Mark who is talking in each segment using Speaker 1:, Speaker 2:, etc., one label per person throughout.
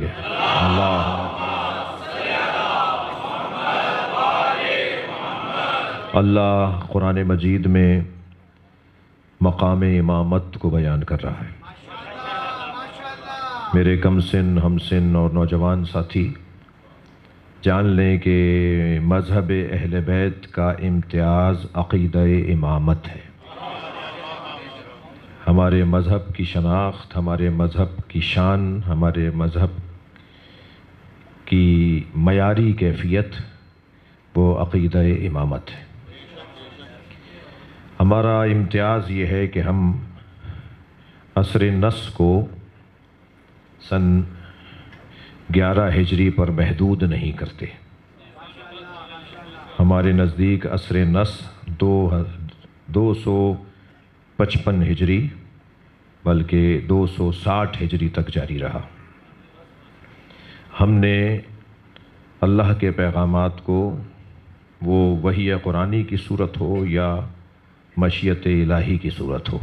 Speaker 1: گے؟ اللہ قرآن مجید میں مقام امامت کو بیان کر رہا ہے۔ میرے کم سن، ہم سن اور نوجوان ساتھی جان لیں کہ مذہب اہل بیت کا امتیاز عقیدہ امامت ہے۔ ہمارے مذہب کی شناخت، ہمارے مذہب کی شان، ہمارے مذہب کی معیاری کیفیت وہ عقیدہ امامت ہے۔ ہمارا امتیاز یہ ہے کہ ہم عصر نس کو سن 11 ہجری پر محدود نہیں کرتے۔ ہمارے نزدیک عصر نس 255 ہجری بلکہ 260 ہجری تک جاری رہا۔ ہم نے اللہ کے پیغامات کو، وہ وحی قرآنی کی صورت ہو یا مشیت الہی کی صورت ہو،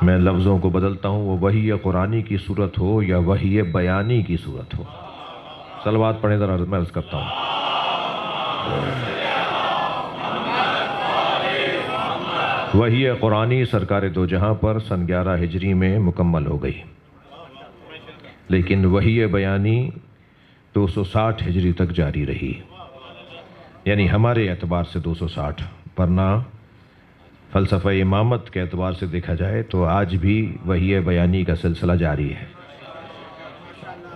Speaker 1: میں لفظوں کو بدلتا ہوں، وہ وحی قرآنی کی صورت ہو یا وحی بیانی کی صورت ہو، صلوات پڑھیں ذرا، میں عرض کرتا ہوں۔ وحی قرآنی سرکار دو جہاں پر سن 11 ہجری میں مکمل ہو گئی، لیکن وحی بیانی 260 ہجری تک جاری رہی، یعنی ہمارے اعتبار سے 260، ورنہ فلسفہ امامت کے اعتبار سے دیکھا جائے تو آج بھی وحی بیانی کا سلسلہ جاری ہے،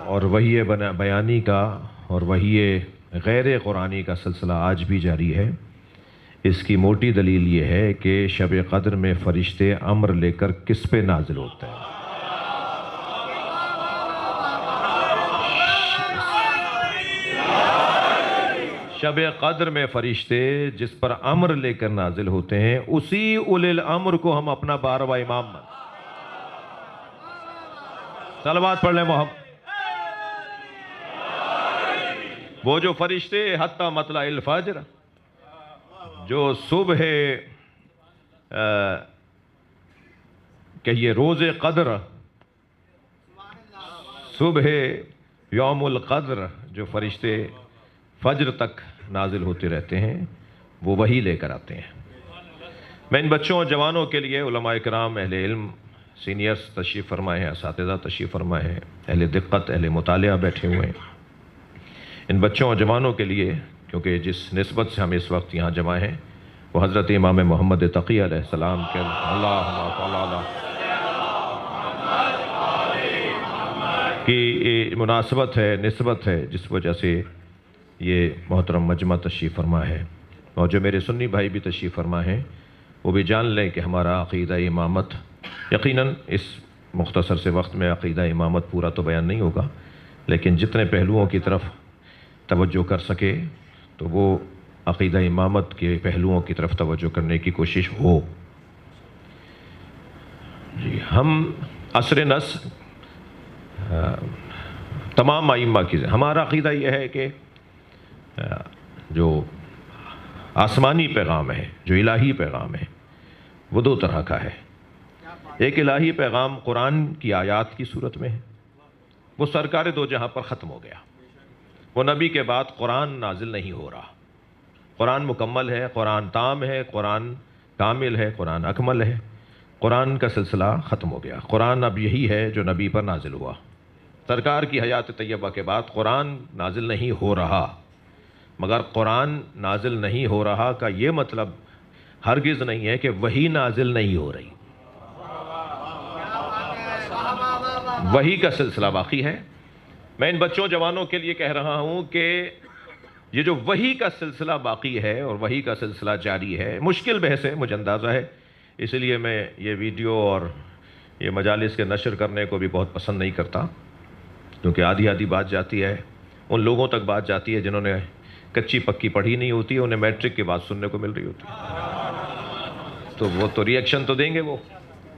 Speaker 1: اور وحی بیانی کا اور وحی غیر قرآنی کا سلسلہ آج بھی جاری ہے۔ اس کی موٹی دلیل یہ ہے کہ شب قدر میں فرشتے امر لے کر کس پہ نازل ہوتے ہیں؟ شب قدر میں فرشتے جس پر امر لے کر نازل ہوتے ہیں، اسی اولی الامر کو ہم اپنا 12واں امام مانتے ہیں۔ صلوات پڑھ لیں محمد۔ وہ جو فرشتے حتی مطلع الفجر، جو صبح کہیے روز قدر، صبح یوم القدر، جو فرشتے فجر تک نازل ہوتے رہتے ہیں، وہ وحی لے کر آتے ہیں۔ میں ان بچوں اور جوانوں کے لیے علماء کرام، اہل علم، سینئرز تشریف فرمائے ہیں، اساتذہ تشریف فرمائے ہیں، اہل دقت، اہل مطالعہ بیٹھے ہوئے ہیں۔ ان بچوں اور جوانوں کے لیے، کیونکہ جس نسبت سے ہم اس وقت یہاں جمع ہیں وہ حضرت امام محمد تقی علیہ السلام کے کی مناسبت ہے، نسبت ہے، جس وجہ سے یہ محترم مجمع تشریف فرما ہے، اور جو میرے سنی بھائی بھی تشریف فرما ہیں وہ بھی جان لیں کہ ہمارا عقیدہ امامت، یقیناً اس مختصر سے وقت میں عقیدہ امامت پورا تو بیان نہیں ہوگا، لیکن جتنے پہلوؤں کی طرف توجہ کر سکے تو وہ عقیدہ امامت کے پہلوؤں کی طرف توجہ کرنے کی کوشش ہو۔ جی، ہم عصر نس تمام ائمہ کی، ہمارا عقیدہ یہ ہے کہ جو آسمانی پیغام ہے، جو الہی پیغام ہے، وہ دو طرح کا ہے۔ ایک الہی پیغام قرآن کی آیات کی صورت میں ہے، وہ سرکار دو جہاں پر ختم ہو گیا، وہ نبی کے بعد قرآن نازل نہیں ہو رہا۔ قرآن مکمل ہے، قرآن تام ہے، قرآن کامل ہے، قرآن اکمل ہے، قرآن کا سلسلہ ختم ہو گیا۔ قرآن اب یہی ہے جو نبی پر نازل ہوا۔ سرکار کی حیات طیبہ کے بعد قرآن نازل نہیں ہو رہا، مگر قرآن نازل نہیں ہو رہا کا یہ مطلب ہرگز نہیں ہے کہ وحی نازل نہیں ہو رہی، وحی کا سلسلہ باقی ہے۔ میں ان بچوں جوانوں کے لیے کہہ رہا ہوں کہ یہ جو وحی کا سلسلہ باقی ہے اور وحی کا سلسلہ جاری ہے، مشکل بحث ہے، مجھے اندازہ ہے، اس لیے میں یہ ویڈیو اور یہ مجالس کے نشر کرنے کو بھی بہت پسند نہیں کرتا، کیونکہ آدھی آدھی بات جاتی ہے، ان لوگوں تک بات جاتی ہے جنہوں نے کچی پکی پڑھی نہیں ہوتی، انہیں میٹرک کی بات سننے کو مل رہی ہوتی ہے، تو وہ تو ری ایکشن تو دیں گے، وہ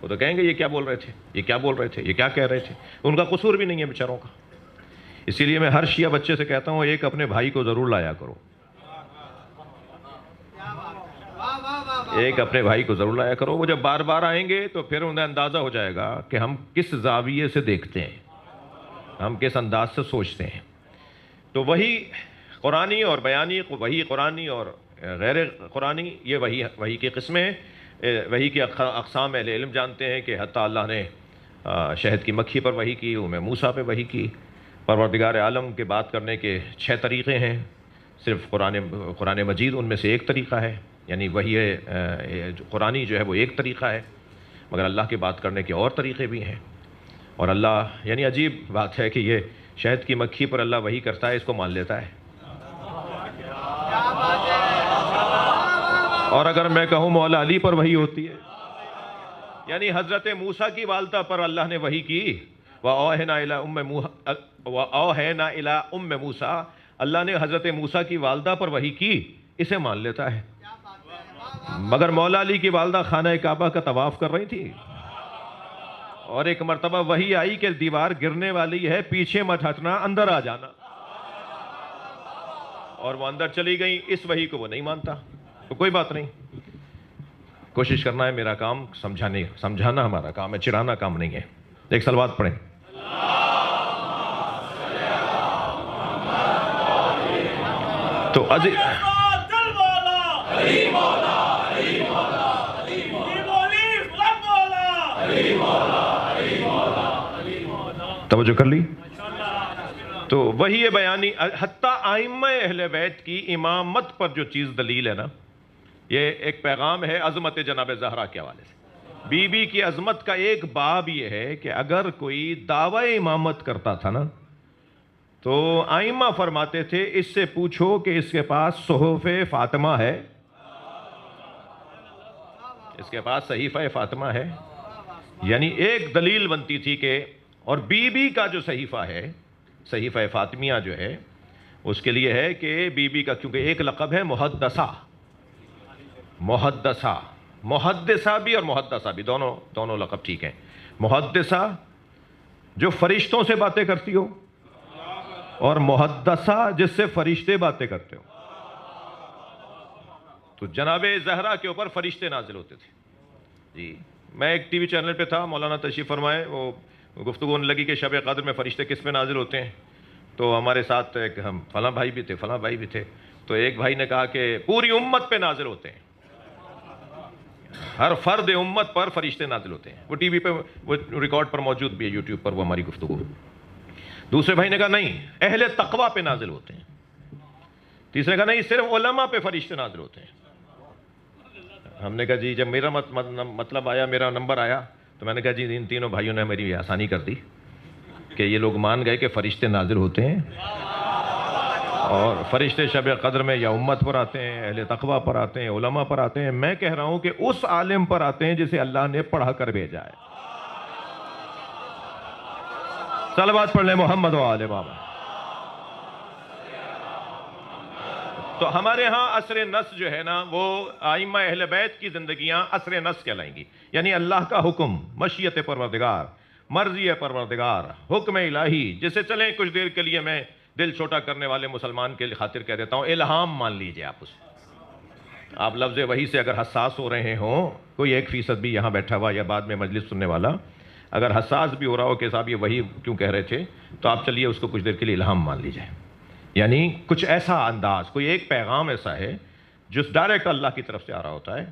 Speaker 1: تو کہیں گے یہ کیا بول رہے تھے، یہ کیا بول رہے تھے، یہ کیا کہہ رہے تھے، ان کا قصور بھی نہیں ہے بیچاروں کا۔ اسی لیے میں ہر شیعہ بچے سے کہتا ہوں، ایک اپنے بھائی کو ضرور لایا کرو، ایک اپنے بھائی کو ضرور لایا کرو، وہ جب بار بار آئیں گے تو پھر انہیں اندازہ ہو جائے گا کہ ہم کس زاویے سے دیکھتے ہیں۔ ہم کس انداز سے سوچتے ہیں. تو وہی قرآنی اور بیانی، وہی قرآنی اور غیر قرآنی، یہ وہی کی قسمیں، وہی کی اقسام اہل علم جانتے ہیں کہ حتیٰ اللہ نے شہد کی مکھی پر وحی کی، موسیٰ پہ وحی کی. پروردگار عالم کے بات کرنے کے 6 طریقے ہیں، صرف قرآن مجید ان میں سے ایک طریقہ ہے. یعنی وہی قرآنی جو ہے وہ ایک طریقہ ہے، مگر اللہ کی بات کرنے کے اور طریقے بھی ہیں. اور اللہ، یعنی عجیب بات ہے کہ یہ شہد کی مکھی پر اللہ وحی کرتا ہے، اس کو مان لیتا ہے. اور اگر میں کہوں مولا علی پر وحی ہوتی ہے، یعنی حضرت موسیٰ کی والدہ پر اللہ نے وحی کی، وَأَوْحَيْنَا إِلَىٰ أُمِّ مُوسَىٰ، اللہ نے حضرت موسیٰ کی والدہ پر وحی کی، اسے مان لیتا ہے. مگر مولا علی کی والدہ خانہ کعبہ کا طواف کر رہی تھی، اور ایک مرتبہ وحی آئی کہ دیوار گرنے والی ہے، پیچھے مت ہٹنا، اندر آ جانا، اور وہ اندر چلی گئی. اس وحی کو وہ نہیں مانتا. تو کوئی بات نہیں، کوشش کرنا ہے میرا کام، سمجھانا ہمارا کام ہے، چڑھانا کام نہیں ہے. ایک صلوات پڑھیں. تو توجہ کر لی. تو وہی بیانی، حتیٰ ائمہ اہل بیت کی امامت پر جو چیز دلیل ہے نا، یہ ایک پیغام ہے عظمت جناب زہرا کے حوالے سے. بی بی کی عظمت کا ایک باب یہ ہے کہ اگر کوئی دعوی امامت کرتا تھا نا، تو ائمہ فرماتے تھے اس سے پوچھو کہ اس کے پاس صحف فاطمہ ہے، اس کے پاس صحیفہ فاطمہ ہے. یعنی ایک دلیل بنتی تھی کہ، اور بی بی کا جو صحیفہ ہے، صحیفہ فاطمیہ جو ہے، اس کے لیے ہے کہ بی بی کا، کیونکہ ایک لقب ہے محدثہ، محدثہ بھی اور محدثہ بھی، دونوں لقب ٹھیک ہیں. محدثہ جو فرشتوں سے باتیں کرتی ہو، اور محدثہ جس سے فرشتے باتیں کرتے ہو. تو جناب زہرا کے اوپر فرشتے نازل ہوتے تھے. جی، میں ایک ٹی وی چینل پہ تھا، مولانا تشریف فرمائے، وہ گفتگو ہونے لگی کہ شب قدر میں فرشتے کس پہ نازل ہوتے ہیں. تو ہمارے ساتھ ایک ہم فلاں بھائی بھی تھے. تو ایک بھائی نے کہا کہ پوری امت پہ نازل ہوتے ہیں، ہر فرد امت پر فرشتے نازل ہوتے ہیں. وہ ٹی وی پہ، وہ ریکارڈ پر موجود بھی ہے، یوٹیوب پر وہ ہماری گفتگو. دوسرے بھائی نے کہا نہیں، اہل تقویٰ پہ نازل ہوتے ہیں. تیسرے نے کہا نہیں، صرف علماء پہ فرشتے نازل ہوتے ہیں. ہم نے کہا جی، جب میرا مطلب آیا، میرا نمبر آیا، تو میں نے کہا جی ان تینوں بھائیوں نے میری آسانی کر دی کہ یہ لوگ مان گئے کہ فرشتے نازل ہوتے ہیں، اور فرشتے شب قدر میں یا امت پر آتے ہیں، اہل تقویٰ پر آتے ہیں، علماء پر آتے ہیں. میں کہہ رہا ہوں کہ اس عالم پر آتے ہیں جسے اللہ نے پڑھا کر بھیجا ہے. صلوات پڑھ لیں محمد و آل محمد. تو ہمارے ہاں عصر نص جو ہے نا، وہ ائمہ اہل بیت کی زندگیاں عصر نص کہلائیں گی. یعنی اللہ کا حکم، مشیت پروردگار، مرضی پروردگار، حکم الہی، جسے چلیں کچھ دیر کے لیے میں دل چھوٹا کرنے والے مسلمان کے خاطر کہہ دیتا ہوں، الہام مان لیجئے آپ. آپ لفظ وحی سے اگر حساس ہو رہے ہوں، کوئی 1% بھی یہاں بیٹھا ہوا یا بعد میں مجلس سننے والا اگر حساس بھی ہو رہا ہو کہ صاحب یہ وحی کیوں کہہ رہے تھے، تو آپ چلیے اس کو کچھ دیر کے لیے الہام مان لیجئے. یعنی کچھ ایسا انداز، کوئی ایک پیغام ایسا ہے جو ڈائریکٹ اللہ کی طرف سے آ رہا ہوتا ہے،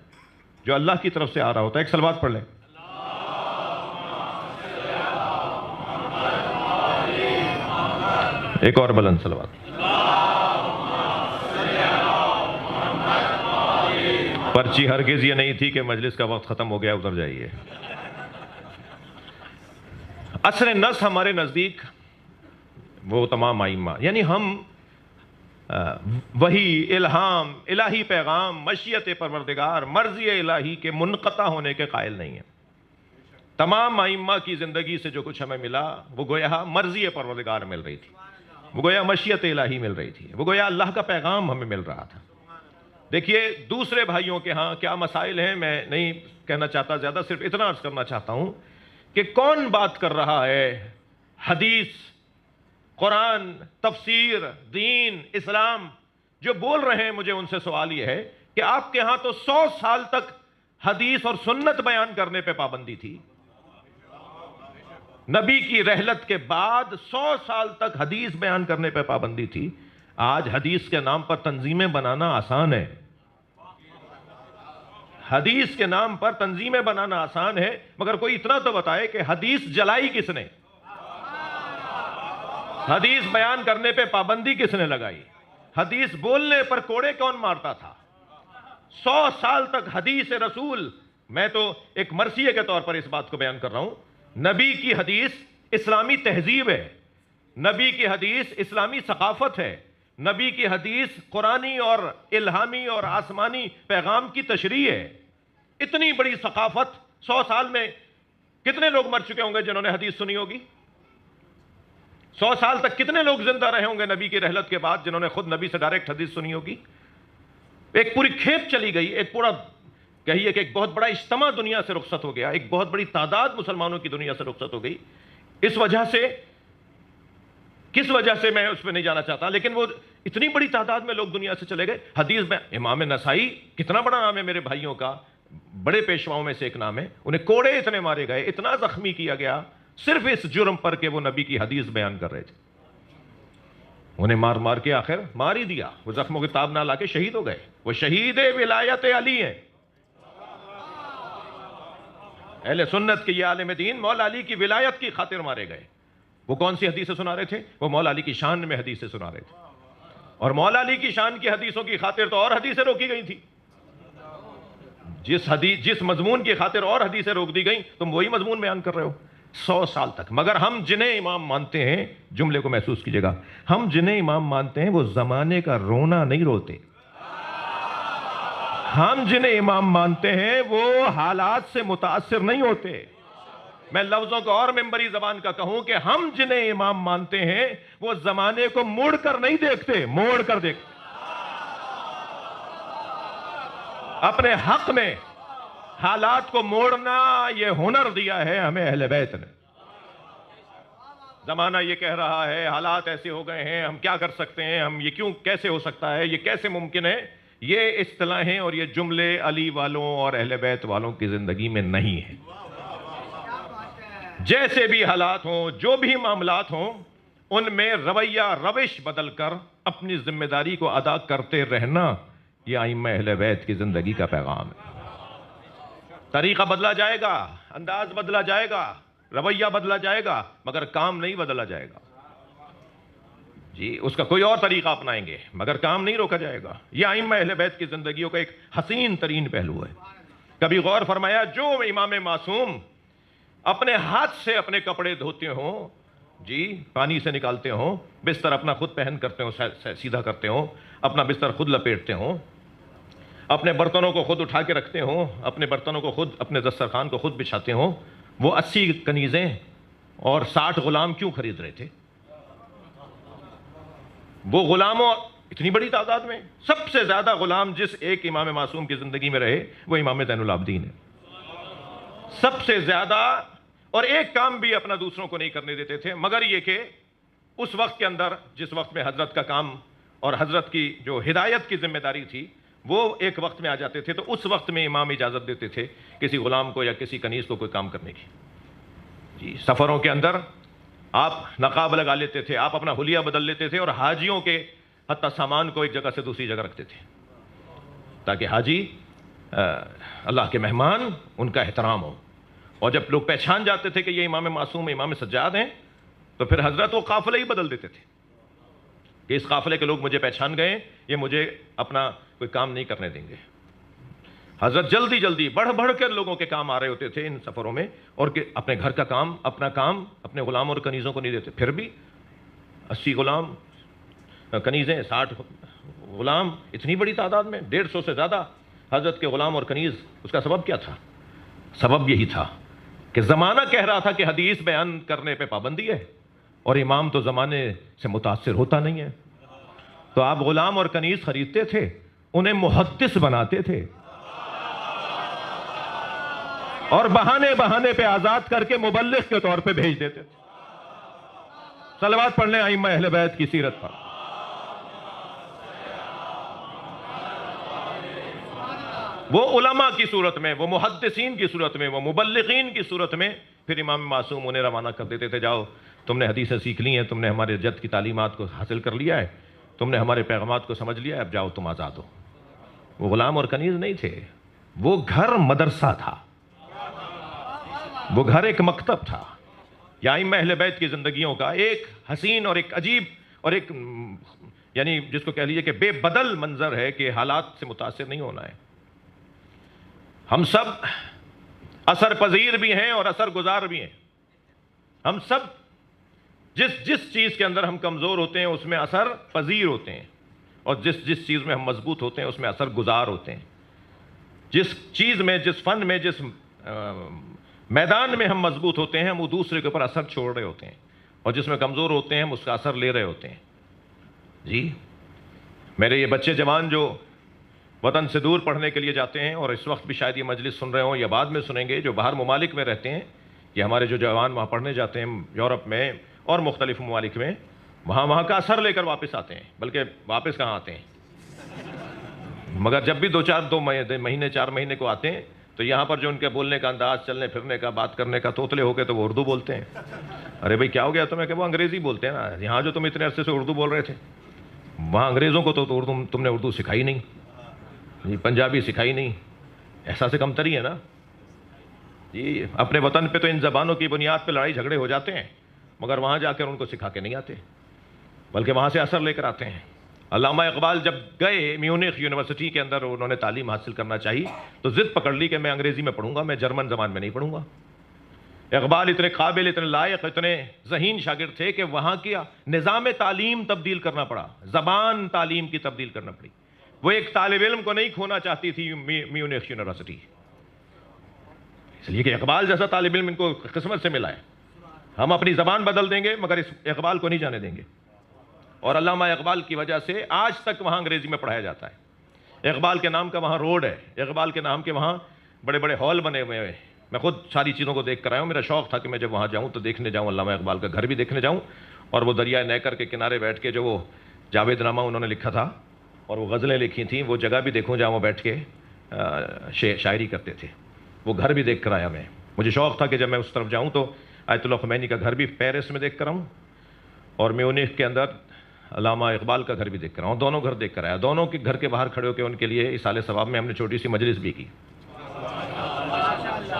Speaker 1: جو اللہ کی طرف سے آ رہا ہوتا ہے. ایک صلوات پڑھ لیں. ایک اور بلند صلوات. پرچی ہرگز یہ نہیں تھی کہ مجلس کا وقت ختم ہو گیا اتر جائیے. عصر نص ہمارے نزدیک وہ تمام ائمہ، یعنی ہم وہی، الہام، الہی پیغام، مشیت پروردگار، مرضی الہی کے منقطع ہونے کے قائل نہیں ہیں. تمام ائمہ کی زندگی سے جو کچھ ہمیں ملا، وہ گویا مرضی پروردگار مل رہی تھی، وہ گویا مشیت الہی مل رہی تھی، وہ گویا اللہ کا پیغام ہمیں مل رہا تھا. دیکھیے دوسرے بھائیوں کے ہاں کیا مسائل ہیں، میں نہیں کہنا چاہتا زیادہ، صرف اتنا عرض کرنا چاہتا ہوں کہ کون بات کر رہا ہے، حدیث، قرآن، تفسیر، دین، اسلام جو بول رہے ہیں. مجھے ان سے سوال یہ ہے کہ آپ کے ہاں تو 100 سال تک حدیث اور سنت بیان کرنے پہ پابندی تھی. نبی کی رحلت کے بعد 100 سال تک حدیث بیان کرنے پہ پابندی تھی. آج حدیث کے نام پر تنظیمیں بنانا آسان ہے. حدیث کے نام پر تنظیمیں بنانا آسان ہے، مگر کوئی اتنا تو بتائے کہ حدیث جلائی کس نے؟ حدیث بیان کرنے پہ پابندی کس نے لگائی؟ حدیث بولنے پر کوڑے کون مارتا تھا؟ 100 سال تک حدیث رسول. میں تو ایک مرثیے کے طور پر اس بات کو بیان کر رہا ہوں. نبی کی حدیث اسلامی تہذیب ہے، نبی کی حدیث اسلامی ثقافت ہے، نبی کی حدیث قرآنی اور الہامی اور آسمانی پیغام کی تشریح ہے. اتنی بڑی ثقافت 100 سال میں کتنے لوگ مر چکے ہوں گے جنہوں نے حدیث سنی ہوگی؟ 100 سال تک کتنے لوگ زندہ رہے ہوں گے نبی کی رحلت کے بعد جنہوں نے خود نبی سے ڈائریکٹ حدیث سنی ہوگی؟ ایک پوری کھیپ چلی گئی، ایک پورا کہیے کہ ایک بہت بڑا اجتماع دنیا سے رخصت ہو گیا، ایک بہت بڑی تعداد مسلمانوں کی دنیا سے رخصت ہو گئی. اس وجہ سے، کس وجہ سے میں اس پہ نہیں جانا چاہتا، لیکن وہ اتنی بڑی تعداد میں لوگ دنیا سے چلے گئے. حدیث میں امام نسائی کتنا بڑا نام ہے میرے بھائیوں کا، بڑے پیشواؤں میں سے ایک نام ہے. انہیں کوڑے اتنے مارے گئے، اتنا زخمی کیا گیا صرف اس جرم پر کہ وہ نبی کی حدیث بیان کر رہے تھے. انہیں مار مار کے آخر مار ہی دیا. وہ زخموں کی تاب نہ لا کے شہید ہو گئے. وہ شہید ولایت علی ہیں. اہل سنت کے یہ عالم دین مولا علی کی ولایت کی خاطر مارے گئے. وہ کون سی حدیثیں سنا رہے تھے؟ وہ مولا علی کی شان میں حدیثیں سنا رہے تھے. اور مولا علی کی شان کی حدیثوں کی خاطر تو اور حدیثیں روکی گئی تھی. جس مضمون کی خاطر اور حدیثیں روک دی گئیں تم وہی مضمون بیان کر رہے ہو 100 سال تک. مگر ہم جنہیں امام مانتے ہیں، جملے کو محسوس کیجئے گا، ہم جنہیں امام مانتے ہیں وہ زمانے کا رونا نہیں روتے. ہم جنہیں امام مانتے ہیں وہ حالات سے متاثر نہیں ہوتے. میں لفظوں کو اور ممبری زبان کا کہوں کہ ہم جنہیں امام مانتے ہیں وہ زمانے کو موڑ کر نہیں دیکھتے، موڑ کر دیکھتے. اپنے حق میں حالات کو موڑنا یہ ہنر دیا ہے ہمیں اہل بیت نے. زمانہ یہ کہہ رہا ہے حالات ایسے ہو گئے ہیں، ہم کیا کر سکتے ہیں، ہم یہ کیوں کیسے ہو سکتا ہے، یہ کیسے ممکن ہے. یہ اصطلاحیں اور یہ جملے علی والوں اور اہل بیت والوں کی زندگی میں نہیں ہیں. جیسے بھی حالات ہوں، جو بھی معاملات ہوں، ان میں رویہ روش بدل کر اپنی ذمہ داری کو ادا کرتے رہنا یہ ائمہ اہل بیت کی زندگی کا پیغام ہے. طریقہ بدلا جائے گا، انداز بدلا جائے گا، رویہ بدلا جائے گا، مگر کام نہیں بدلا جائے گا. جی اس کا کوئی اور طریقہ اپنائیں گے مگر کام نہیں روکا جائے گا. یہ ائمہ اہل بیت کی زندگیوں کا ایک حسین ترین پہلو ہے. کبھی غور فرمایا جو امام معصوم اپنے ہاتھ سے اپنے کپڑے دھوتے ہوں، جی پانی سے نکالتے ہوں، بستر اپنا خود پہن کرتے ہوں، سیدھا کرتے ہوں، اپنا بستر خود لپیٹتے ہوں، اپنے برتنوں کو خود اٹھا کے رکھتے ہوں، اپنے برتنوں کو خود، اپنے دسترخوان کو خود بچھاتے ہوں، وہ 80 کنیزیں اور 60 غلام کیوں خرید رہے تھے؟ وہ غلاموں اتنی بڑی تعداد میں سب سے زیادہ غلام جس ایک امام معصوم کی زندگی میں رہے وہ امام زین العابدین ہے. سب سے زیادہ، اور ایک کام بھی اپنا دوسروں کو نہیں کرنے دیتے تھے مگر یہ کہ اس وقت کے اندر جس وقت میں حضرت کا کام اور حضرت کی جو ہدایت کی ذمہ داری تھی وہ ایک وقت میں آ جاتے تھے تو اس وقت میں امام اجازت دیتے تھے کسی غلام کو یا کسی کنیز کو کوئی کام کرنے کی. جی سفروں کے اندر آپ نقاب لگا لیتے تھے، آپ اپنا حلیہ بدل لیتے تھے اور حاجیوں کے حتی سامان کو ایک جگہ سے دوسری جگہ رکھتے تھے تاکہ حاجی اللہ کے مہمان ان کا احترام ہو. اور جب لوگ پہچان جاتے تھے کہ یہ امام معصوم امام سجاد ہیں تو پھر حضرت وہ قافلہ ہی بدل دیتے تھے کہ اس قافلے کے لوگ مجھے پہچان گئے، یہ مجھے اپنا کوئی کام نہیں کرنے دیں گے. حضرت جلدی جلدی بڑھ بڑھ کر لوگوں کے کام آ رہے ہوتے تھے ان سفروں میں، اور کہ اپنے گھر کا کام، اپنا کام اپنے غلام اور کنیزوں کو نہیں دیتے. پھر بھی 80 غلام کنیزیں، 60 غلام، اتنی بڑی تعداد میں 150 سے زیادہ حضرت کے غلام اور کنیز. اس کا سبب کیا تھا؟ سبب یہی تھا کہ زمانہ کہہ رہا تھا کہ حدیث بیان کرنے پہ پابندی ہے اور امام تو زمانے سے متاثر ہوتا نہیں ہے. تو آپ غلام اور کنیز خریدتے تھے، انہیں محدث بناتے تھے اور بہانے بہانے پہ آزاد کر کے مبلغ کے طور پہ بھیج دیتے تھے. صلوات پڑھ لیں ائمہ اہل بیت کی سیرت پر. وہ علماء کی صورت میں، وہ محدثین کی صورت میں، وہ مبلغین کی صورت میں پھر امام معصوم انہیں روانہ کر دیتے تھے، جاؤ تم نے حدیثیں سیکھ لی ہیں، تم نے ہمارے جد کی تعلیمات کو حاصل کر لیا ہے، تم نے ہمارے پیغامات کو سمجھ لیا ہے، اب جاؤ تم آزاد ہو۔ وہ غلام اور کنیز نہیں تھے، وہ گھر مدرسہ تھا، وہ گھر ایک مکتب تھا۔ یا ائمہ اہل بیت کی زندگیوں کا ایک حسین اور ایک عجیب اور ایک یعنی جس کو کہہ لیجئے کہ بے بدل منظر ہے کہ حالات سے متاثر نہیں ہونا ہے۔ ہم سب اثر پذیر بھی ہیں اور اثر گزار بھی ہیں۔ ہم سب جس چیز کے اندر ہم کمزور ہوتے ہیں اس میں اثر پذیر ہوتے ہیں، اور جس چیز میں ہم مضبوط ہوتے ہیں اس میں اثر گزار ہوتے ہیں۔ جس چیز میں، جس فن میں، جس میدان میں ہم مضبوط ہوتے ہیں، ہم وہ دوسرے کے اوپر اثر چھوڑ رہے ہوتے ہیں، اور جس میں کمزور ہوتے ہیں ہم اس کا اثر لے رہے ہوتے ہیں۔ جی میرے یہ بچے جوان جو وطن سے دور پڑھنے کے لیے جاتے ہیں، اور اس وقت بھی شاید یہ مجلس سن رہے ہوں یا بعد میں سنیں گے، جو باہر ممالک میں رہتے ہیں، یہ ہمارے جو جوان وہاں پڑھنے جاتے ہیں یورپ میں اور مختلف ممالک میں، وہاں کا اثر لے کر واپس آتے ہیں، بلکہ واپس کہاں آتے ہیں، مگر جب بھی دو مہینے 4 مہینے کو آتے ہیں تو یہاں پر جو ان کے بولنے کا انداز، چلنے پھرنے کا، بات کرنے کا، توتلے ہو کے تو وہ اردو بولتے ہیں۔ ارے بھائی کیا ہو گیا تمہیں؟ کہ وہ انگریزی بولتے ہیں نا، یہاں جو تم اتنے عرصے سے اردو بول رہے تھے، وہاں انگریزوں کو تو تم نے اردو سکھائی نہیں، پنجابی سکھائی نہیں، ایسا سے کم تری ہے نا جی۔ اپنے وطن پہ تو ان زبانوں کی بنیاد پہ لڑائی جھگڑے ہو جاتے ہیں، مگر وہاں جا کر ان کو سکھا کے نہیں آتے، بلکہ وہاں سے اثر لے کر آتے ہیں۔ علامہ اقبال جب گئے میونخ یونیورسٹی کے اندر، انہوں نے تعلیم حاصل کرنا چاہی تو ضد پکڑ لی کہ میں انگریزی میں پڑھوں گا، میں جرمن زبان میں نہیں پڑھوں گا۔ اقبال اتنے قابل، اتنے لائق، اتنے ذہین شاگرد تھے کہ وہاں کیا نظام تعلیم تبدیل کرنا پڑا، زبان تعلیم کی تبدیل کرنا پڑی۔ وہ ایک طالب علم کو نہیں کھونا چاہتی تھی میونخ یونیورسٹی، اس لیے کہ اقبال جیسا طالب علم ان کو قسمت سے ملا ہے۔ ہم اپنی زبان بدل دیں گے مگر اس اقبال کو نہیں جانے دیں گے، اور علامہ اقبال کی وجہ سے آج تک وہاں انگریزی میں پڑھایا جاتا ہے۔ اقبال کے نام کا وہاں روڈ ہے، اقبال کے نام کے وہاں بڑے بڑے ہال بنے ہوئے ہیں۔ میں خود ساری چیزوں کو دیکھ کر آیا ہوں، میرا شوق تھا کہ میں جب وہاں جاؤں تو دیکھنے جاؤں، علامہ اقبال کا گھر بھی دیکھنے جاؤں، اور وہ دریائے نیکر کے کنارے بیٹھ کے جو وہ جاوید نامہ انہوں نے لکھا تھا اور وہ غزلیں لکھی تھیں، وہ جگہ بھی دیکھوں جہاں وہ بیٹھ کے شاعری کرتے تھے، وہ گھر بھی دیکھ کر آیا میں۔ مجھے شوق تھا کہ جب میں اس طرف جاؤں تو آیت اللہ خمینی کا گھر بھی پیرس میں دیکھ کر آؤں، اور میونخ کے اندر علامہ اقبال کا گھر بھی دیکھ کر آؤں، دونوں گھر دیکھ کر آیا۔ دونوں کے گھر کے باہر کھڑے ہو کے ان کے لیے ایصال ثواب میں ہم نے چھوٹی سی مجلس بھی کی۔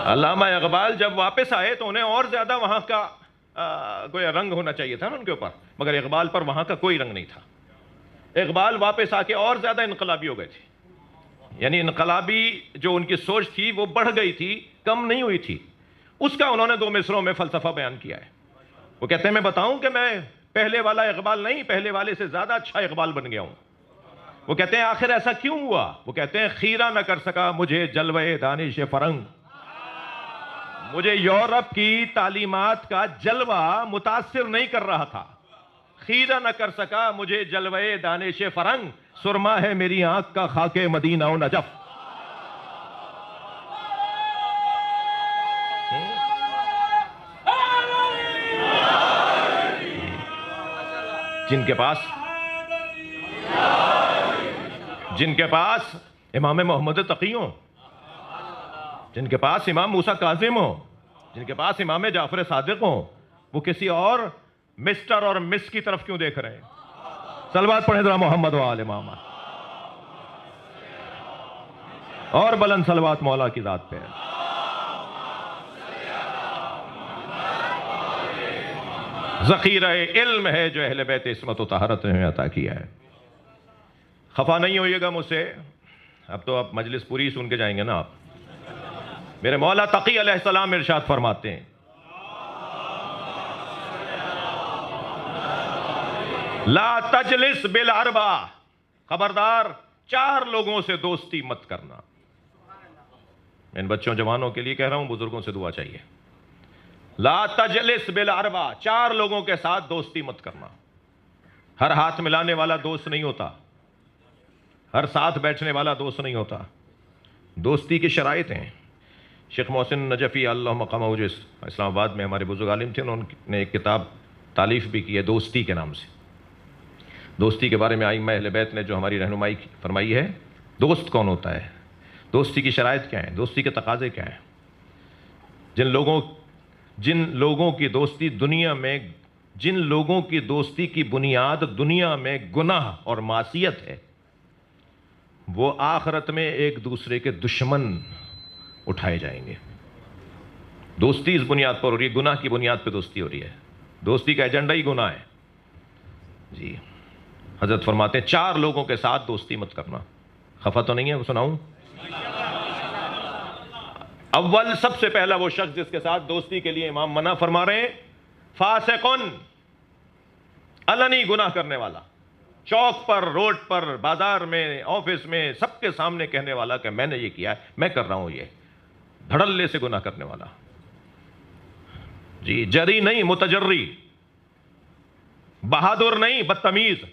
Speaker 1: علامہ اقبال جب واپس آئے تو انہیں اور زیادہ وہاں کا کوئی رنگ ہونا چاہیے تھا نا ان کے اوپر، مگر اقبال پر وہاں کا کوئی رنگ نہیں تھا۔ اقبال واپس آ کے اور زیادہ انقلابی ہو گئے تھے، یعنی انقلابی جو ان کی سوچ تھی وہ بڑھ گئی تھی، کم نہیں ہوئی تھی۔ اس کا انہوں نے 2 مصروں میں فلسفہ بیان کیا ہے۔ وہ کہتے ہیں میں بتاؤں کہ میں پہلے والا اقبال نہیں، پہلے والے سے زیادہ اچھا اقبال بن گیا ہوں۔ وہ کہتے ہیں آخر ایسا کیوں ہوا؟ وہ کہتے ہیں خیرہ نہ کر سکا مجھے جلوہ دانش فرنگ، مجھے یورپ کی تعلیمات کا جلوہ متاثر نہیں کر رہا تھا۔ خیرہ نہ کر سکا مجھے جلوہ دانش فرنگ، سرما ہے میری آنکھ کا خاک مدینہ و نجف۔ جن کے پاس امام محمد تقی ہوں، جن کے پاس امام موسیٰ کاظم ہوں، جن کے پاس امام جعفر صادق ہوں، وہ کسی اور مسٹر اور مس کی طرف کیوں دیکھ رہے ہیں؟ صلوات پڑھیں ذرا محمد و آل محمد، اور بلند صلوات مولا کی ذات پہ۔ ذخیرہ علم ہے جو اہل بیت عصمت و طہارت نے عطا کیا ہے۔ خفا نہیں ہوئیے گا مجھ سے، اب تو آپ مجلس پوری سن کے جائیں گے نا۔ آپ میرے مولا تقی علیہ السلام ارشاد فرماتے ہیں لا تجلس بالاربع، خبردار 4 لوگوں سے دوستی مت کرنا۔ ان بچوں جوانوں کے لیے کہہ رہا ہوں، بزرگوں سے دعا چاہیے۔ لا تجلس بالاربع، 4 لوگوں کے ساتھ دوستی مت کرنا۔ ہر ہاتھ ملانے والا دوست نہیں ہوتا، ہر ساتھ بیٹھنے والا دوست نہیں ہوتا۔ دوستی کی شرائط ہیں۔ شیخ محسن نجفی اللہ مقامہ جس اسلام آباد میں ہمارے بزرگ عالم تھے، انہوں نے ایک کتاب تالیف بھی کی ہے دوستی کے نام سے۔ دوستی کے بارے میں ائمہ اہل بیت نے جو ہماری رہنمائی فرمائی ہے، دوست کون ہوتا ہے، دوستی کی شرائط کیا ہیں، دوستی کے تقاضے کیا ہیں۔ جن لوگوں جن لوگوں کی دوستی کی بنیاد دنیا میں گناہ اور معصیت ہے، وہ آخرت میں ایک دوسرے کے دشمن اٹھائے جائیں گے۔ دوستی اس بنیاد پر ہو رہی ہے، گناہ کی بنیاد پہ دوستی ہو رہی ہے، دوستی کا ایجنڈا ہی گناہ ہے۔ جی حضرت فرماتے ہیں 4 لوگوں کے ساتھ دوستی مت کرنا۔ خفا تو نہیں ہے؟ وہ سناؤں؟ اول سب سے پہلا وہ شخص جس کے ساتھ دوستی کے لیے امام منع فرما رہے ہیں، فاسقن، علنی گناہ کرنے والا، چوک پر، روڈ پر، بازار میں، آفس میں، سب کے سامنے کہنے والا کہ میں نے یہ کیا ہے، میں کر رہا ہوں، یہ دھڑلے سے گناہ کرنے والا۔ جی جری نہیں، متجری، بہادر نہیں، بدتمیز۔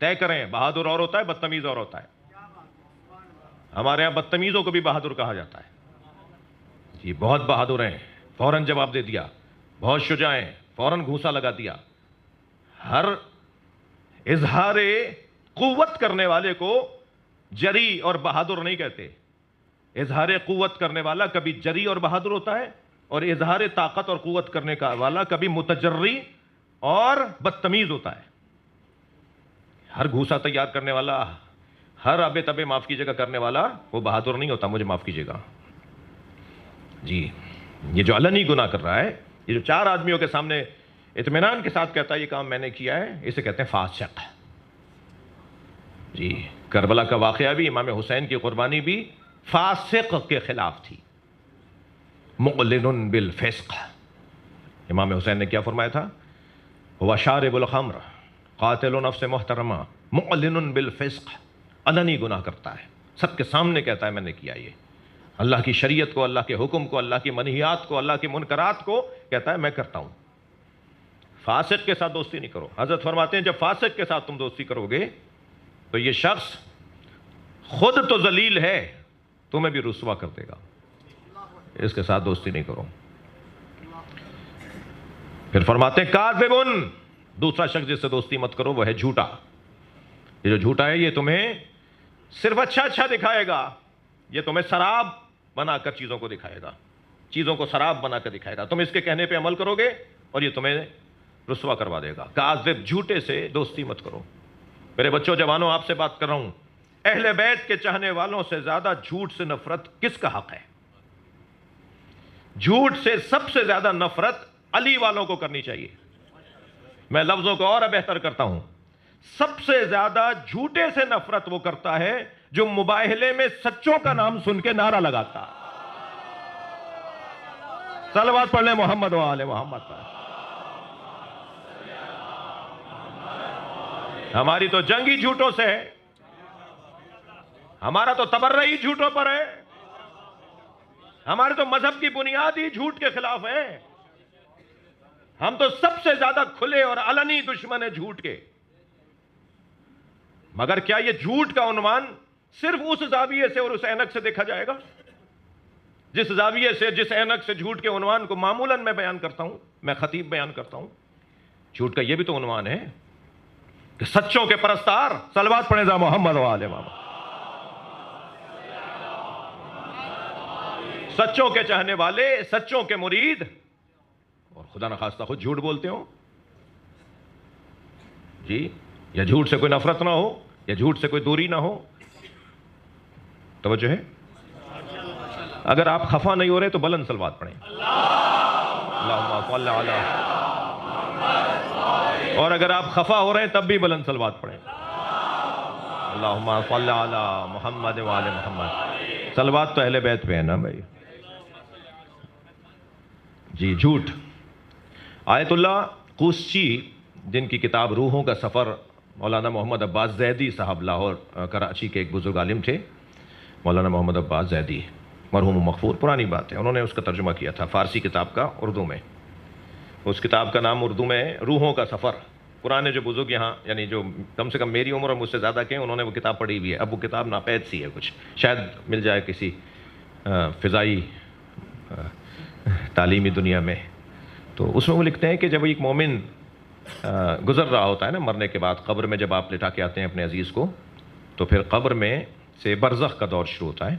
Speaker 1: طے کریں، بہادر اور ہوتا ہے، بدتمیز اور ہوتا ہے۔ ہمارے یہاں بدتمیزوں کو بھی بہادر کہا جاتا ہے۔ جی بہت بہادر ہیں، فوراً جواب دے دیا، بہت شجاع ہیں، فوراً گھوسا لگا دیا۔ ہر اظہار قوت کرنے والے کو جری اور بہادر نہیں کہتے۔ اظہار قوت کرنے والا کبھی جری اور بہادر ہوتا ہے، اور اظہار طاقت اور قوت کرنے کا والا کبھی متجری اور بدتمیز ہوتا ہے۔ ہر گھوسا تیار کرنے والا، ہر ابے تبے معاف کیجیے گا کرنے والا، وہ بہادر نہیں ہوتا، مجھے معاف کیجیے گا۔ جی یہ جو علنی گناہ کر رہا ہے، یہ جو 4 آدمیوں کے سامنے اطمینان کے ساتھ کہتا ہے یہ کام میں نے کیا ہے، اسے کہتے ہیں فاسق۔ جی کربلا کا واقعہ بھی، امام حسین کی قربانی بھی فاسق کے خلاف تھی۔ معلن بالفسق، امام حسین نے کیا فرمایا تھا؟ هو شارب الخمر قاتل نفس محترمہ معلن بالفسق، علنی گناہ کرتا ہے، سب کے سامنے کہتا ہے میں نے کیا، یہ اللہ کی شریعت کو، اللہ کے حکم کو، اللہ کی منہیات کو، اللہ کی منکرات کو کہتا ہے میں کرتا ہوں۔ فاسق کے ساتھ دوستی نہیں کرو۔ حضرت فرماتے ہیں جب فاسق کے ساتھ تم دوستی کرو گے تو یہ شخص خود تو ذلیل ہے، تمہیں بھی رسوا کر دے گا، اس کے ساتھ دوستی نہیں کرو۔ پھر فرماتے ہیں کاذبن، دوسرا شخص جس سے دوستی مت کرو وہ ہے جھوٹا۔ یہ جو جھوٹا ہے یہ تمہیں صرف اچھا دکھائے گا، یہ تمہیں سراب بنا کر چیزوں کو دکھائے گا، چیزوں کو سراب بنا کر دکھائے گا، تم اس کے کہنے پہ عمل کرو گے اور یہ تمہیں رسوا کروا دے گا۔ کاذب، جھوٹے سے دوستی مت کرو۔ میرے بچوں، جوانوں، آپ سے بات کر رہا ہوں، اہل بیت کے چاہنے والوں سے زیادہ جھوٹ سے نفرت کس کا حق ہے؟ جھوٹ سے سب سے زیادہ نفرت علی والوں کو کرنی چاہیے۔ میں لفظوں کو اور بہتر کرتا ہوں، سب سے زیادہ جھوٹے سے نفرت وہ کرتا ہے جو مباہلے میں سچوں کا نام سن کے نعرہ لگاتا۔ صلوات پڑھ لیں محمد و آل محمد پر۔ ہماری تو جنگ ہی جھوٹوں سے ہے، ہمارا تو تبرہ ہی جھوٹوں پر ہے، ہمارے تو مذہب کی بنیاد ہی جھوٹ کے خلاف ہے۔ ہم تو سب سے زیادہ کھلے اور علنی دشمن ہیں جھوٹ کے۔ مگر کیا یہ جھوٹ کا عنوان صرف اس زاویے سے اور اس اینک سے دیکھا جائے گا؟ جس زاویے سے، جس اینک سے جھوٹ کے عنوان کو معمولاً میں بیان کرتا ہوں، میں خطیب بیان کرتا ہوں، جھوٹ کا یہ بھی تو عنوان ہے کہ سچوں کے پرستار، صلوات پڑھیں ذا محمد و آل محمد، سچوں کے چاہنے والے، سچوں کے مرید، اور خدا نخواستہ خود جھوٹ بولتے ہو۔ جی یا جھوٹ سے کوئی نفرت نہ ہو، یا جھوٹ سے کوئی دوری نہ ہو۔ توجہ ہے؟ اگر آپ خفا نہیں ہو رہے تو بلند صلوات پڑھیں، اللہم صل علی، اور اگر آپ خفا ہو رہے ہیں تب بھی بلند صلوات پڑھیں، اللہم صل علی محمد و آل محمد۔ صلوات تو اہل بیت پہ ہے نا بھائی۔ جی جھوٹ، آیت اللہ قوسچی جن کی کتاب روحوں کا سفر، مولانا محمد عباس زیدی صاحب، لاہور کراچی کے ایک بزرگ عالم تھے، مولانا محمد عباس زیدی، مرحوم و مغفور، پرانی بات ہے، انہوں نے اس کا ترجمہ کیا تھا فارسی کتاب کا اردو میں۔ اس کتاب کا نام اردو میں ہے روحوں کا سفر۔ پرانے جو بزرگ یہاں، یعنی جو کم سے کم میری عمر اور مجھ سے زیادہ کے، انہوں نے وہ کتاب پڑھی ہوئی ہے۔ اب وہ کتاب ناپید سی ہے، کچھ شاید مل جائے کسی فضائی تعلیمی دنیا میں۔ تو اس میں وہ لکھتے ہیں کہ جب ایک مومن گزر رہا ہوتا ہے نا مرنے کے بعد، قبر میں جب آپ لٹا کے آتے ہیں اپنے عزیز کو، تو پھر قبر میں سے برزخ کا دور شروع ہوتا ہے،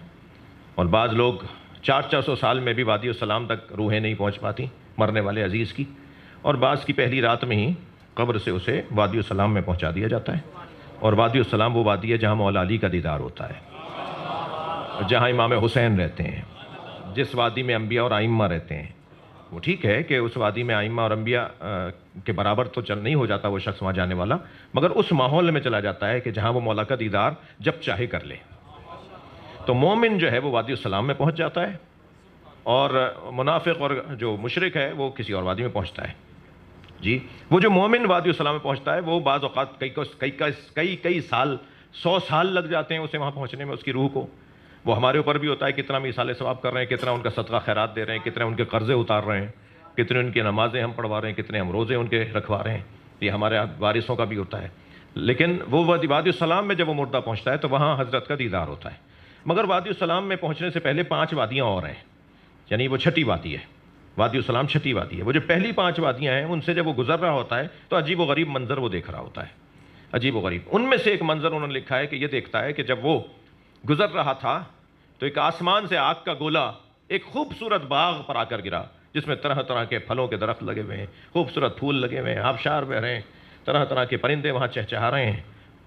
Speaker 1: اور بعض لوگ 400 سال میں بھی وادی السلام تک روحیں نہیں پہنچ پاتی مرنے والے عزیز کی، اور بعض کی پہلی رات میں ہی قبر سے اسے وادی السلام میں پہنچا دیا جاتا ہے۔ اور وادی السلام وہ وادی ہے جہاں مولا علی کا دیدار ہوتا ہے، جہاں امام حسین رہتے ہیں، جس وادی میں انبیاء اور ائمہ رہتے ہیں۔ وہ ٹھیک ہے کہ اس وادی میں ائمہ اور انبیاء کے برابر تو نہیں ہو جاتا وہ شخص وہاں جانے والا، مگر اس ماحول میں چلا جاتا ہے کہ جہاں وہ مولا کا دیدار جب چاہے کر لے۔ تو مومن جو ہے وہ وادی السلام میں پہنچ جاتا ہے، اور منافق اور جو مشرک ہے وہ کسی اور وادی میں پہنچتا ہے۔ جی، وہ جو مومن وادی السلام میں پہنچتا ہے وہ بعض اوقات کئی سال، 100 سال لگ جاتے ہیں اسے وہاں پہنچنے میں، اس کی روح کو۔ وہ ہمارے اوپر بھی ہوتا ہے کتنا ہم ایصال ثواب کر رہے ہیں، کتنا ان کا صدقہ خیرات دے رہے ہیں، کتنے ان کے قرضے اتار رہے ہیں، کتنے ان کی نمازیں ہم پڑھوا رہے ہیں، کتنے ہم روزے ان کے رکھوا رہے ہیں۔ یہ ہمارے وارثوں کا بھی ہوتا ہے۔ لیکن وہ وادی السلام میں جب وہ مردہ پہنچتا ہے تو وہاں حضرت کا دیدار ہوتا ہے۔ مگر وادی السلام میں پہنچنے سے پہلے 5 وادیاں اور ہیں، یعنی وہ چھٹی وادی ہے۔ وادی السلام چھٹی وادی ہے۔ وہ جو پہلی 5 وادیاں ہیں ان سے جب وہ گزر رہا ہوتا ہے تو عجیب و غریب منظر وہ دیکھ رہا ہوتا ہے، عجیب و غریب۔ ان میں سے ایک منظر انہوں نے لکھا ہے کہ یہ دیکھتا ہے کہ جب وہ گزر رہا تھا تو ایک آسمان سے آگ کا گولا ایک خوبصورت باغ پر آ کر گرا، جس میں طرح طرح کے پھلوں کے درخت لگے ہوئے ہیں، خوبصورت پھول لگے ہوئے ہیں، آبشار بہ رہے ہیں، طرح طرح کے پرندے وہاں چہچہا رہے ہیں۔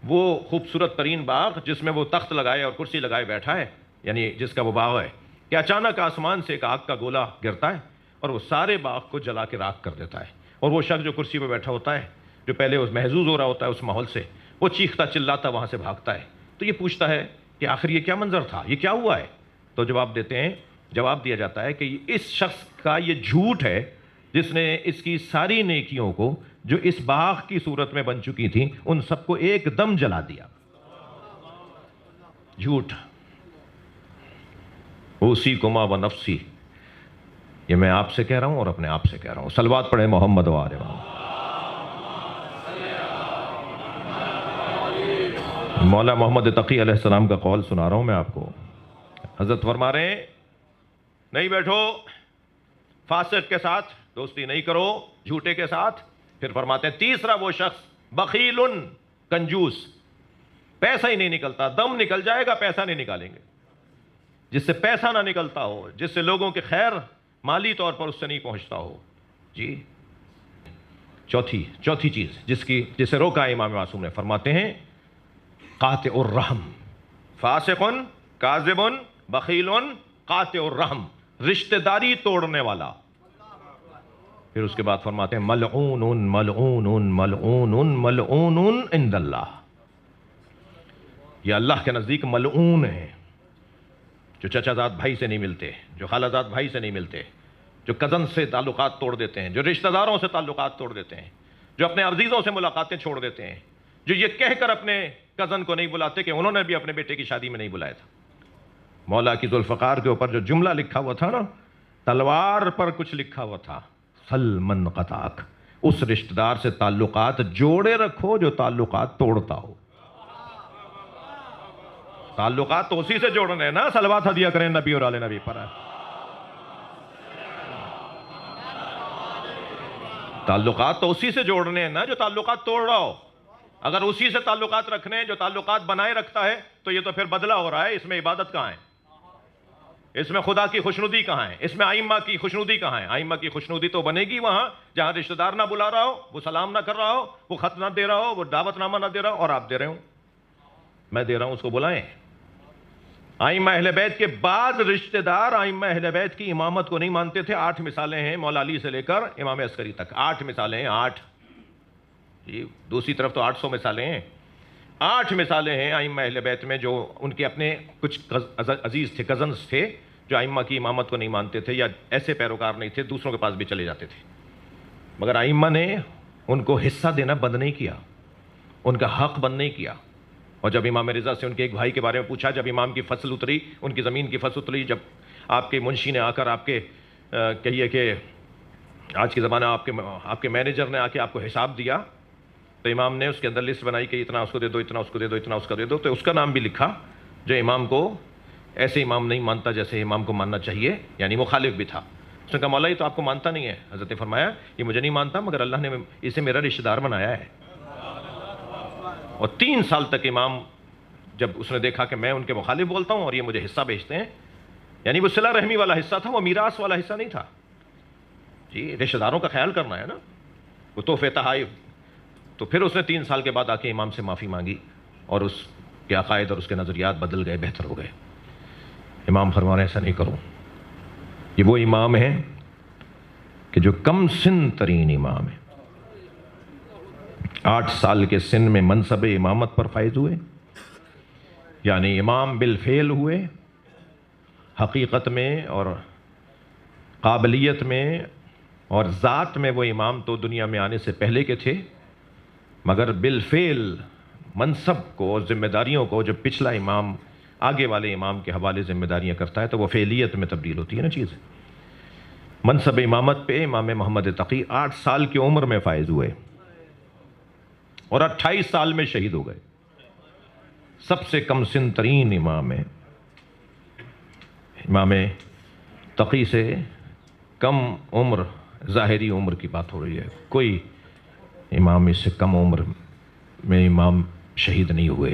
Speaker 1: وہ خوبصورت ترین باغ جس میں وہ تخت لگائے اور کرسی لگائے بیٹھا ہے، یعنی جس کا وہ باغ ہے، کہ اچانک آسمان سے ایک آگ کا گولا گرتا ہے اور وہ سارے باغ کو جلا کے راکھ کر دیتا ہے۔ اور وہ شخص جو کرسی پہ بیٹھا ہوتا ہے، جو پہلے اس محظوظ ہو رہا ہوتا ہے اس ماحول سے، وہ چیختا چلاتا وہاں سے بھاگتا ہے۔ تو یہ پوچھتا ہے کہ آخر یہ کیا منظر تھا، یہ کیا ہوا ہے؟ تو جواب دیا جاتا ہے کہ اس شخص کا یہ جھوٹ ہے جس نے اس کی ساری نیکیوں کو جو اس باغ کی صورت میں بن چکی تھیں ان سب کو ایک دم جلا دیا۔ جھوٹ۔ اوصیکما ونفسی، یہ میں آپ سے کہہ رہا ہوں اور اپنے آپ سے کہہ رہا ہوں۔ صلوات پڑھیں محمد و آل محمد۔ مولا محمد تقی علیہ السلام کا قول سنا رہا ہوں میں آپ کو۔ حضرت فرما رہے ہیں نہیں بیٹھو فاسق کے ساتھ، دوستی نہیں کرو جھوٹے کے ساتھ۔ پھر فرماتے ہیں تیسرا وہ شخص بخیل، کنجوس، پیسہ ہی نہیں نکلتا، دم نکل جائے گا پیسہ نہیں نکالیں گے۔ جس سے پیسہ نہ نکلتا ہو، جس سے لوگوں کے خیر مالی طور پر اس سے نہیں پہنچتا ہو۔ جی، چوتھی چیز جسے روکا امام معصوم نے، فرماتے ہیں قاطع الرحم، فاسق، کاذب، بخیل، قاطع الرحم، رشتہ داری توڑنے والا۔ پھر اس کے بعد فرماتے ہیں ملعون ملعون ملعون ملعون عند اللہ، یہ اللہ کے نزدیک ملعون ہے۔ جو چچا زاد بھائی سے نہیں ملتے، جو خالہ زاد بھائی سے نہیں ملتے، جو کزن سے تعلقات توڑ دیتے ہیں، جو رشتہ داروں سے تعلقات توڑ دیتے ہیں، جو اپنے عزیزوں سے ملاقاتیں چھوڑ دیتے ہیں، جو یہ کہہ کر اپنے کزن کو نہیں بلاتے کہ انہوں نے بھی اپنے بیٹے کی شادی میں نہیں بلایا تھا۔ مولا کی ذوالفقار کے اوپر جو جملہ لکھا ہوا تھا نا، تلوار پر کچھ لکھا ہوا تھا، سل من قطعک، اس رشتہ دار سے تعلقات جوڑے رکھو جو تعلقات توڑتا ہو۔ تعلقات تو اسی سے جوڑنے ہیں نا، صلوات ہدیہ کریں نبی اور آل نبی پر۔ تعلقات تو اسی سے جوڑنے ہیں نا جو تعلقات توڑ رہا ہو۔ اگر اسی سے تعلقات رکھنے ہیں جو تعلقات بنائے رکھتا ہے تو یہ تو پھر بدلہ ہو رہا ہے۔ اس میں عبادت کہاں ہے؟ اس میں خدا کی خوشنودی کہاں ہے؟ اس میں ائمہ کی خوشنودی کہاں ہے؟ ائمہ کی خوشنودی تو بنے گی وہاں جہاں رشتہ دار نہ بلا رہا ہو، وہ سلام نہ کر رہا ہو، وہ خط نہ دے رہا ہو، وہ دعوت نامہ نہ دے رہا ہو، اور آپ دے رہے ہوں، میں دے رہا ہوں، اس کو بلائیں۔ ائمہ اہل بیت کے بعد رشتہ دار ائمہ اہل بیت کی امامت کو نہیں مانتے تھے۔ 8 مثالیں ہیں مولا علی سے لے کر امام عسکری تک، 8 مثالیں ہیں، 8۔ جی، دوسری طرف تو 800 مثالیں ہیں۔ 8 مثالیں ہیں ائمہ اہل بیت میں جو ان کے اپنے کچھ عزیز تھے، کزنز تھے، جو ائمہ کی امامت کو نہیں مانتے تھے یا ایسے پیروکار نہیں تھے، دوسروں کے پاس بھی چلے جاتے تھے، مگر ائمہ نے ان کو حصہ دینا بند نہیں کیا، ان کا حق بند نہیں کیا۔ اور جب امام رضا سے ان کے ایک بھائی کے بارے میں پوچھا، جب امام کی فصل اتری، ان کی زمین کی فصل اتری، جب آپ کے منشی نے آ کر آپ کے کہیے کہ آج کے زمانہ آپ کے مینیجر نے آ کے آپ کو حساب دیا، تو امام نے اس کے اندر لسٹ بنائی کہ اتنا اس کو دے دو، اتنا اس کو دے دو، اتنا اس کو دے دو، تو اس کا نام بھی لکھا جو امام کو ایسے امام نہیں مانتا جیسے امام کو ماننا چاہیے، یعنی مخالف بھی تھا۔ اس نے کہا مولا یہ تو آپ کو مانتا نہیں ہے۔ حضرت نے فرمایا یہ مجھے نہیں مانتا مگر اللہ نے اسے میرا رشتہ دار بنایا ہے۔ اور 3 سال تک امام، جب اس نے دیکھا کہ میں ان کے مخالف بولتا ہوں اور یہ مجھے حصہ بیچتے ہیں، یعنی وہ صلہ رحمی والا حصہ تھا، وہ میراث والا حصہ نہیں تھا. جی رشتہ داروں کا خیال کرنا ہے نا، وہ تحفے تحائف. تو پھر اس نے 3 سال کے بعد آ کے امام سے معافی مانگی اور اس کے عقائد اور اس کے نظریات بدل گئے، بہتر ہو گئے. امام فرما رہے ہیں ایسا نہیں کرو. یہ وہ امام ہیں کہ جو کم سن ترین امام ہے، 8 سال کے سن میں منصب امامت پر فائز ہوئے، یعنی امام بالفعل ہوئے. حقیقت میں اور قابلیت میں اور ذات میں وہ امام تو دنیا میں آنے سے پہلے کے تھے، مگر بالفعل منصب کو اور ذمہ داریوں کو جب پچھلا امام آگے والے امام کے حوالے ذمہ داریاں کرتا ہے تو وہ فعلیت میں تبدیل ہوتی ہے نا چیز. منصب امامت پہ امام محمد تقی 8 سال کی عمر میں فائز ہوئے اور 28 سال میں شہید ہو گئے. سب سے کم سن ترین امام ہے. امام تقی سے کم عمر، ظاہری عمر کی بات ہو رہی ہے، کوئی امام اس سے کم عمر میں امام شہید نہیں ہوئے.